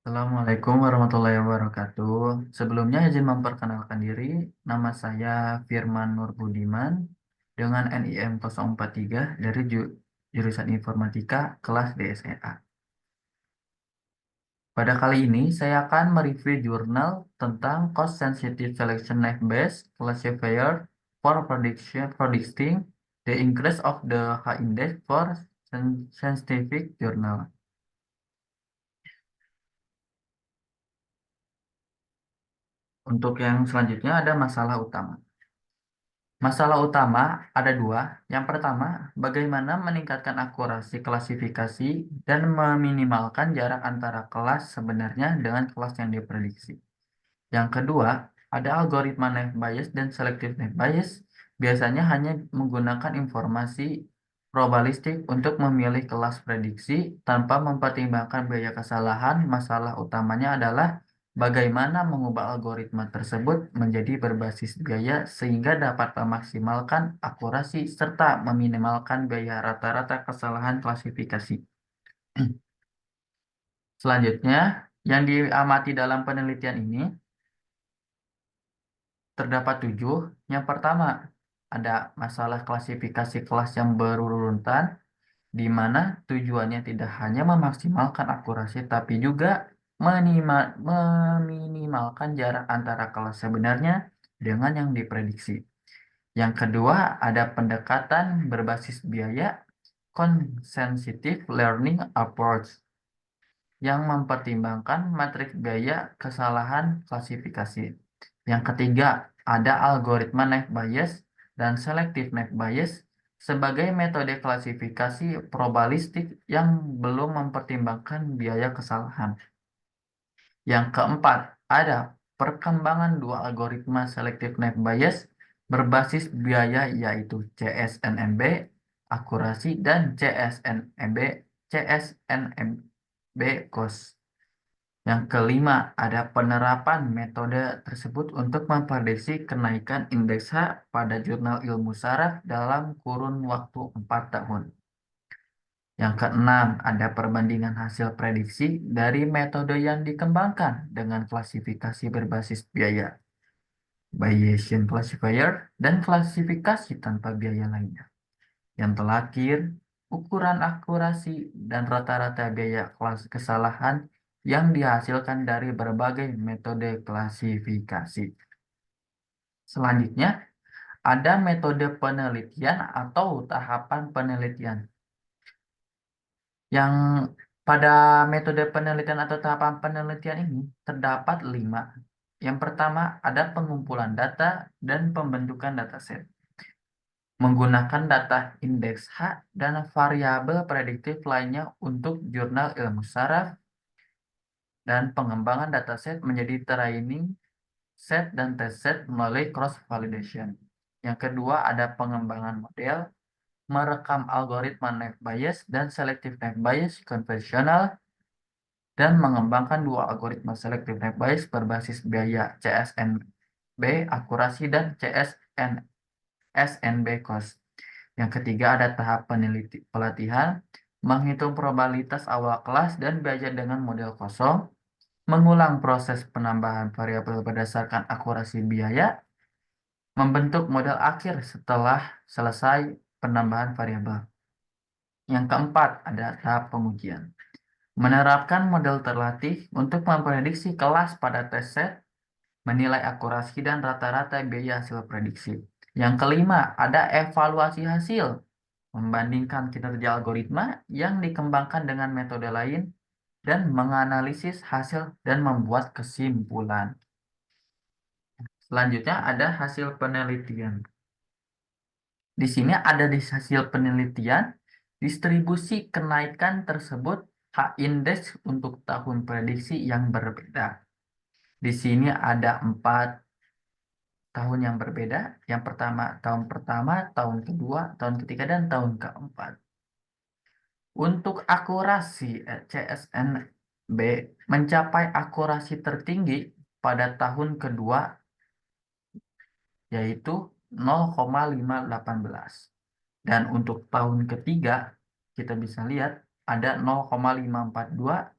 Assalamualaikum warahmatullahi wabarakatuh. Sebelumnya izin memperkenalkan diri, nama saya Firman Nur Budiman dengan NIM 043 dari jurusan Informatika kelas DSEA. Pada kali ini saya akan mereview jurnal tentang Cost Sensitive Selection Knife-Based Classifier for Predicting the Increase of the H-Index for Scientific Journal. Untuk yang selanjutnya ada masalah utama. Masalah utama ada dua. Yang pertama, bagaimana meningkatkan akurasi klasifikasi dan meminimalkan jarak antara kelas sebenarnya dengan kelas yang diprediksi. Yang kedua, ada algoritma naive Bayes dan selective naive Bayes. Biasanya hanya menggunakan informasi probabilistik untuk memilih kelas prediksi tanpa mempertimbangkan biaya kesalahan. Masalah utamanya adalah bagaimana mengubah algoritma tersebut menjadi berbasis biaya sehingga dapat memaksimalkan akurasi serta meminimalkan biaya rata-rata kesalahan klasifikasi. Selanjutnya, yang diamati dalam penelitian ini terdapat 7. Yang pertama, ada masalah klasifikasi kelas yang berurutan, di mana tujuannya tidak hanya memaksimalkan akurasi, tapi juga meminimalkan jarak antara kelas sebenarnya dengan yang diprediksi. Yang kedua, ada pendekatan berbasis biaya, Cost-Sensitive Learning Approach, yang mempertimbangkan matriks biaya kesalahan klasifikasi. Yang ketiga, ada algoritma naive Bayes dan selective naive Bayes sebagai metode klasifikasi probabilistik yang belum mempertimbangkan biaya kesalahan. Yang keempat, ada perkembangan dua algoritma selective naive Bayes berbasis biaya yaitu CSNMB akurasi dan CSNMB cost. Yang kelima, ada penerapan metode tersebut untuk memprediksi kenaikan indeks H pada jurnal ilmu saraf dalam kurun waktu 4 tahun. Yang keenam, ada perbandingan hasil prediksi dari metode yang dikembangkan dengan klasifikasi berbasis biaya, Bayesian classifier, dan klasifikasi tanpa biaya lainnya. Yang terakhir, ukuran akurasi dan rata-rata biaya kelas kesalahan yang dihasilkan dari berbagai metode klasifikasi. Selanjutnya, ada metode penelitian atau tahapan penelitian. Yang pada metode penelitian atau tahapan penelitian ini terdapat 5. Yang pertama, ada pengumpulan data dan pembentukan dataset. Menggunakan data indeks H dan variabel prediktif lainnya untuk jurnal ilmu saraf dan pengembangan dataset menjadi training set dan test set melalui cross validation. Yang kedua ada pengembangan model, merekam algoritma naive Bayes dan selective naive Bayes konvensional dan mengembangkan dua algoritma selective naive Bayes berbasis biaya CSNB akurasi dan CSNB cost. Yang ketiga ada tahap pelatihan, menghitung probabilitas awal kelas dan belajar dengan model kosong, mengulang proses penambahan variabel berdasarkan akurasi biaya, membentuk model akhir setelah selesai penambahan variabel. Yang keempat ada tahap pengujian, menerapkan model terlatih untuk memprediksi kelas pada test set, menilai akurasi dan rata-rata biaya hasil prediksi. Yang kelima ada evaluasi hasil, membandingkan kinerja algoritma yang dikembangkan dengan metode lain dan menganalisis hasil dan membuat kesimpulan. Selanjutnya ada hasil penelitian. Di sini ada di hasil penelitian distribusi kenaikan tersebut H-index untuk tahun prediksi yang berbeda. Di sini ada 4 tahun yang berbeda. Yang pertama, tahun kedua, tahun ketiga, dan tahun keempat. Untuk akurasi CSNB mencapai akurasi tertinggi pada tahun kedua yaitu 0,518. Dan untuk tahun ketiga kita bisa lihat ada 0,542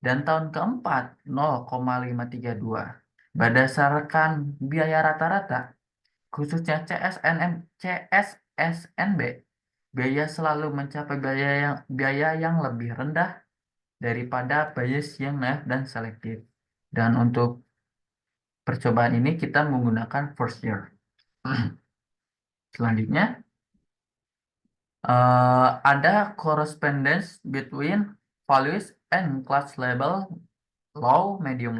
dan tahun keempat 0,532. Berdasarkan biaya rata-rata, khususnya CSNB, biaya selalu mencapai biaya yang lebih rendah daripada bias yang naif dan selektif. Dan untuk percobaan ini kita menggunakan first year. Selanjutnya, ada correspondence between values and class level low, medium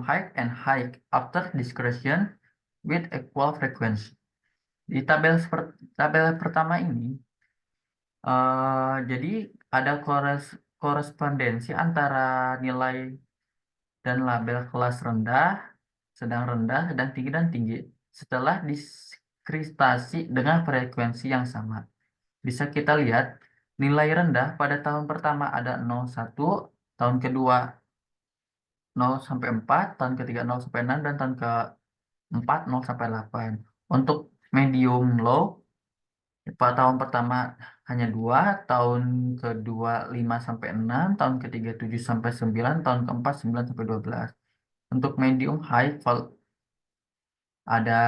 high, and high after discretion with equal frequency. Di tabel pertama ini, jadi ada korespondensi antara nilai dan label kelas rendah, sedang tinggi dan tinggi setelah diskriptasi dengan frekuensi yang sama. Bisa kita lihat nilai rendah pada tahun pertama ada 0,1, tahun kedua 0 sampai 4, tahun ketiga 0 sampai 6, dan tahun keempat 0 sampai 8. Untuk medium low, pada tahun pertama hanya 2, tahun kedua 5 sampai 6, tahun ketiga 7 sampai 9, tahun keempat 9 sampai 12. Untuk medium high ada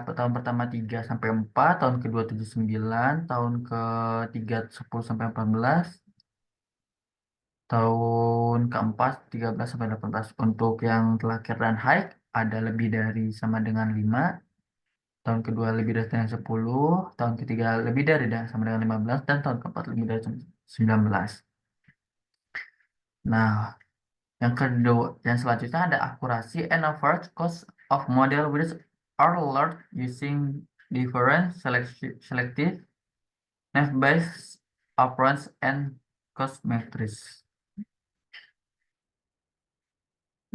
tahun pertama 3 sampai 4, tahun kedua 7 9, tahun ketiga 10 sampai 14, tahun keempat 13 sampai 18. Untuk yang terakhir dan high ada lebih dari sama dengan 5, tahun kedua lebih dari dengan 10, tahun ketiga lebih dari dan sama dengan 15, dan tahun keempat lebih dari 19. Nah, yang selanjutnya ada akurasi and average cost of model which are learned using different selective naive-Bayes approach and cost matrix.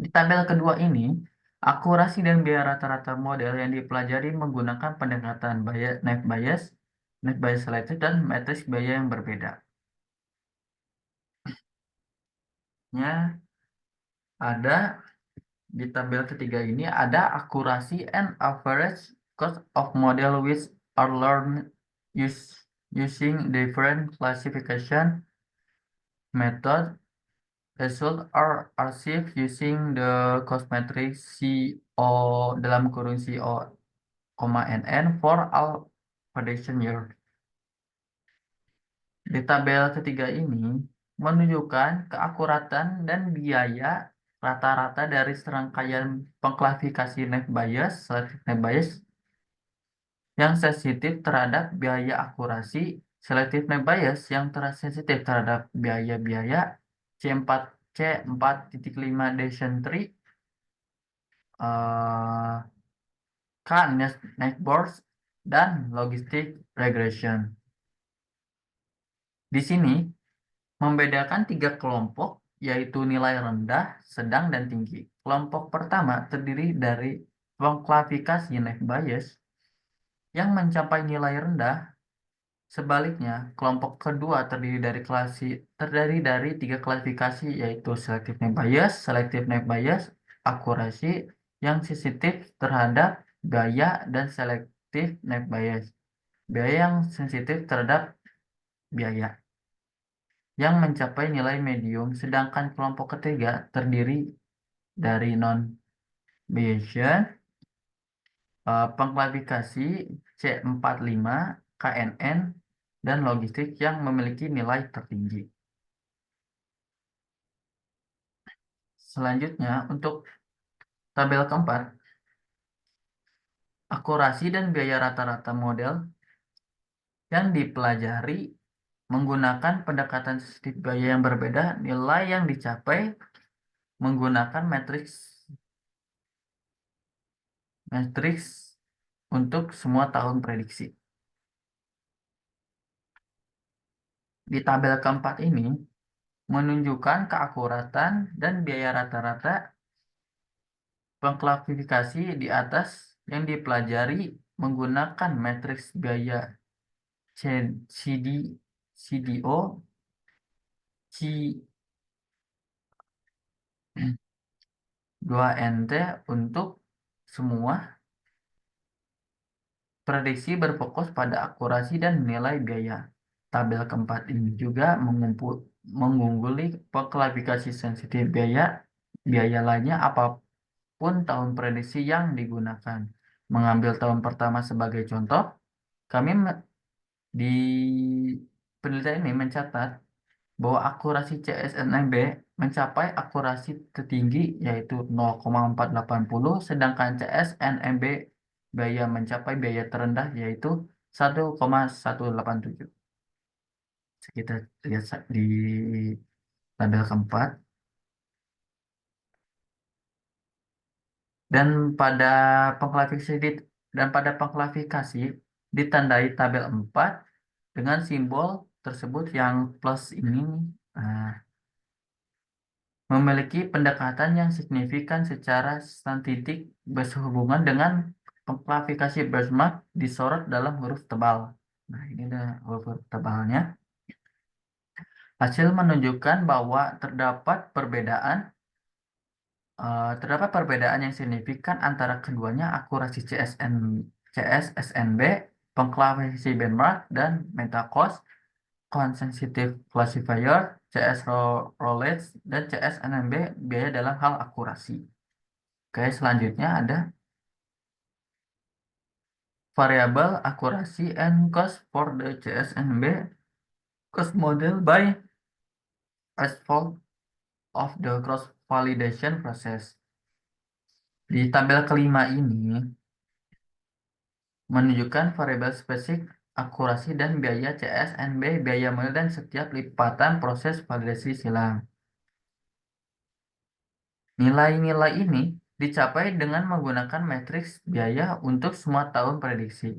Di tabel kedua ini, akurasi dan biaya rata-rata model yang dipelajari menggunakan pendekatan naive-Bayes, naive-Bayes selective, dan matriks biaya yang berbeda. Ada di tabel ketiga ini ada akurasi and average cost of model which are learned using different classification method. Result are achieved using the cost matrix CO dalam kurung CO, NN for all prediction year. Di tabel ketiga ini menunjukkan keakuratan dan biaya rata-rata dari serangkaian pengklasifikasi naive-Bayes, selective naive-Bayes, yang sensitif terhadap biaya akurasi, selective naive-Bayes yang sensitif terhadap biaya-biaya C4.5 Descent-Tree, K-Naive-Bayes, dan logistic regression. Di sini membedakan 3 kelompok, yaitu nilai rendah, sedang, dan tinggi. Kelompok pertama terdiri dari pengklasifikasi naive-Bayes yang mencapai nilai rendah. Sebaliknya, kelompok kedua terdiri dari 3 klasifikasi, yaitu selective naive-Bayes, akurasi yang sensitif terhadap biaya, dan selective naive-Bayes, biaya yang sensitif terhadap biaya, yang mencapai nilai medium. Sedangkan kelompok ketiga terdiri dari non-Bayesian, pengklasifikasi C45, KNN, dan logistik yang memiliki nilai tertinggi. Selanjutnya, untuk tabel keempat, akurasi dan biaya rata-rata model yang dipelajari menggunakan pendekatan sensitif biaya yang berbeda. Nilai yang dicapai menggunakan matriks untuk semua tahun prediksi. Di tabel keempat ini menunjukkan keakuratan dan biaya rata-rata pengklasifikasi di atas yang dipelajari menggunakan matriks biaya CDO, C2NT untuk semua prediksi berfokus pada akurasi dan nilai biaya. Tabel keempat ini juga mengungguli klasifikasi sensitif biaya lainnya apapun tahun prediksi yang digunakan. Mengambil tahun pertama sebagai contoh, kami di penelitian ini mencatat bahwa akurasi CSNMB mencapai akurasi tertinggi yaitu 0,480, sedangkan CSNMB biaya terendah yaitu 1,187. Kita lihat di tabel keempat. Dan pada pengklasifikasi ditandai tabel 4 dengan simbol tersebut yang plus ini nah, memiliki pendekatan yang signifikan secara statistik berhubungan dengan pengklasifikasi benchmark disorot dalam huruf tebal. Nah, ini ada huruf tebalnya. Hasil menunjukkan bahwa terdapat perbedaan yang signifikan antara keduanya akurasi CSSNB, pengklasifikasi benchmark, dan metacost, sensitive classifier, CS Rollins, dan CSNMB biaya dalam hal akurasi. Oke, selanjutnya ada variable akurasi and cost for the CSNB cost model by result of the cross validation process. Di tabel kelima ini menunjukkan variabel spesifik akurasi dan biaya CSNB, biaya model, dan setiap lipatan proses validasi silang. Nilai-nilai ini dicapai dengan menggunakan matriks biaya untuk semua tahun prediksi.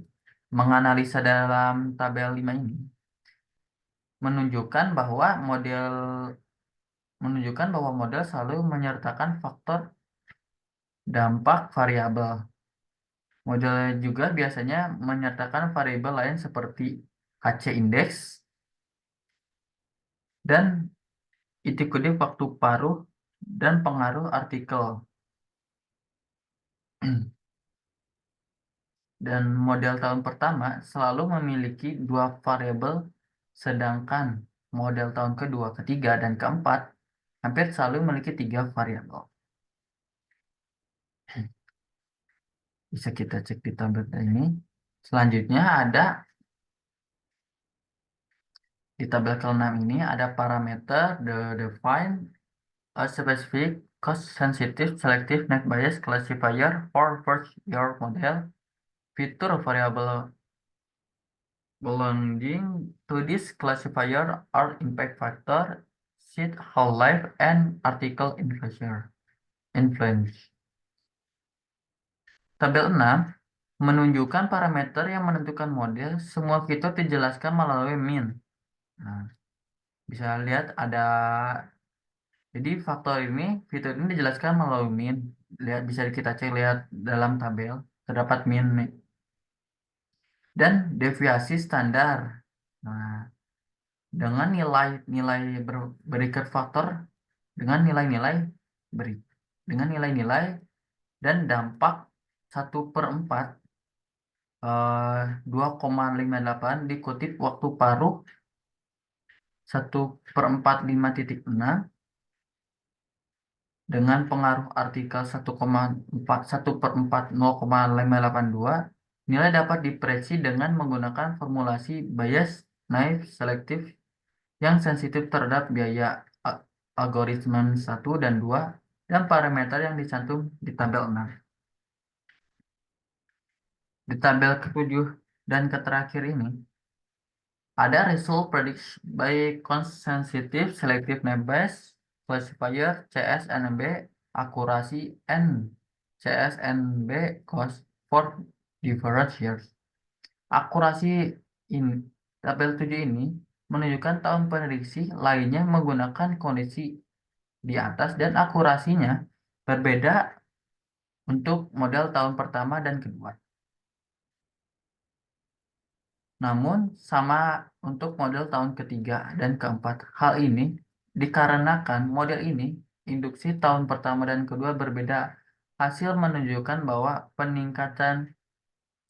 Menganalisa dalam tabel 5 ini menunjukkan bahwa model selalu menyertakan faktor dampak variabel. Model juga biasanya menyertakan variabel lain seperti HC index dan itik-kutik waktu paruh dan pengaruh artikel. Dan model tahun pertama selalu memiliki dua variabel, sedangkan model tahun kedua, ketiga, dan keempat hampir selalu memiliki tiga variabel. Bisa kita cek di tabel ini. Selanjutnya ada di tabel ke-6 ini ada parameter define a specific cost sensitive selective net bias classifier for first year model. Fitur variable belonging to this classifier are impact factor, seed whole life, and article influence. Tabel 6 menunjukkan parameter yang menentukan model. Semua fitur dijelaskan melalui min. Nah, bisa lihat jadi fitur ini dijelaskan melalui min. Bisa kita cek lihat dalam tabel, terdapat min dan deviasi standar. Nah, dengan nilai-nilai berikat faktor dengan nilai-nilai beri dengan nilai-nilai dan dampak 1/4 2,58 dikutip waktu paruh 1/45.6 dengan pengaruh artikel 1/4 0,582. Nilai dapat diprediksi dengan menggunakan formulasi bias naive selektif yang sensitif terhadap biaya algoritma 1 dan 2 dan parameter yang dicantum di tabel 6. Di tabel ke-7 dan terakhir ini ada result prediction by sensitive selective net bias classifier CSNB akurasi and CSNB cost for different years. Akurasi ini tabel 7 ini menunjukkan tahun prediksi lainnya menggunakan kondisi di atas dan akurasinya berbeda untuk model tahun pertama dan kedua. Namun sama untuk model tahun ketiga dan keempat. Hal ini dikarenakan model ini induksi tahun pertama dan kedua berbeda. Hasil menunjukkan bahwa peningkatan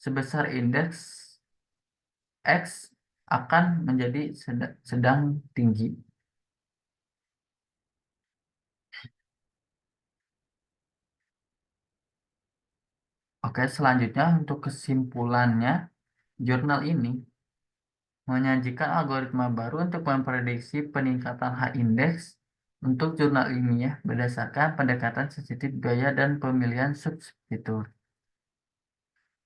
sebesar indeks X akan menjadi sedang tinggi. Oke, selanjutnya untuk kesimpulannya, jurnal ini menyajikan algoritma baru untuk memprediksi peningkatan H-index untuk jurnal ilmiah berdasarkan pendekatan sensitif gaya dan pemilihan subfitur.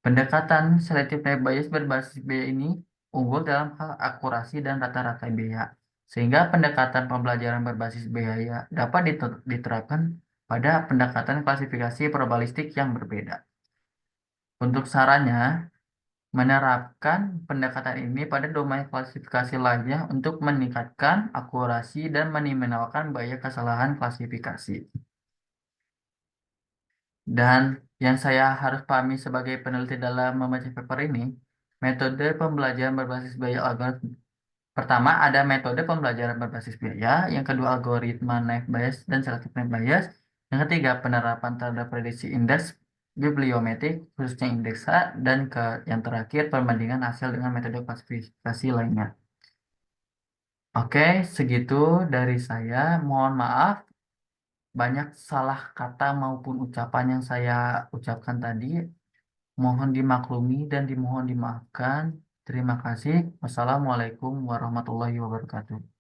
Pendekatan selective type bias berbasis biaya ini unggul dalam hal akurasi dan rata-rata biaya, sehingga pendekatan pembelajaran berbasis biaya dapat diterapkan pada pendekatan klasifikasi probabilistik yang berbeda. Untuk sarannya, menerapkan pendekatan ini pada domain klasifikasi lainnya untuk meningkatkan akurasi dan meminimalkan bahaya kesalahan klasifikasi. Dan yang saya harus pahami sebagai peneliti dalam membaca paper ini, metode pembelajaran berbasis biaya algoritma. Pertama, ada metode pembelajaran berbasis biaya. Yang kedua, algoritma naive Bayes dan selective naive Bayes. Yang ketiga, penerapan terhadap prediksi indeks bibliometrik, khususnya indeks H. Dan yang terakhir, perbandingan hasil dengan metode klasifikasi lainnya. Oke, segitu dari saya. Mohon maaf, banyak salah kata maupun ucapan yang saya ucapkan tadi. Mohon dimaklumi dan dimohon dimaafkan. Terima kasih. Wassalamualaikum warahmatullahi wabarakatuh.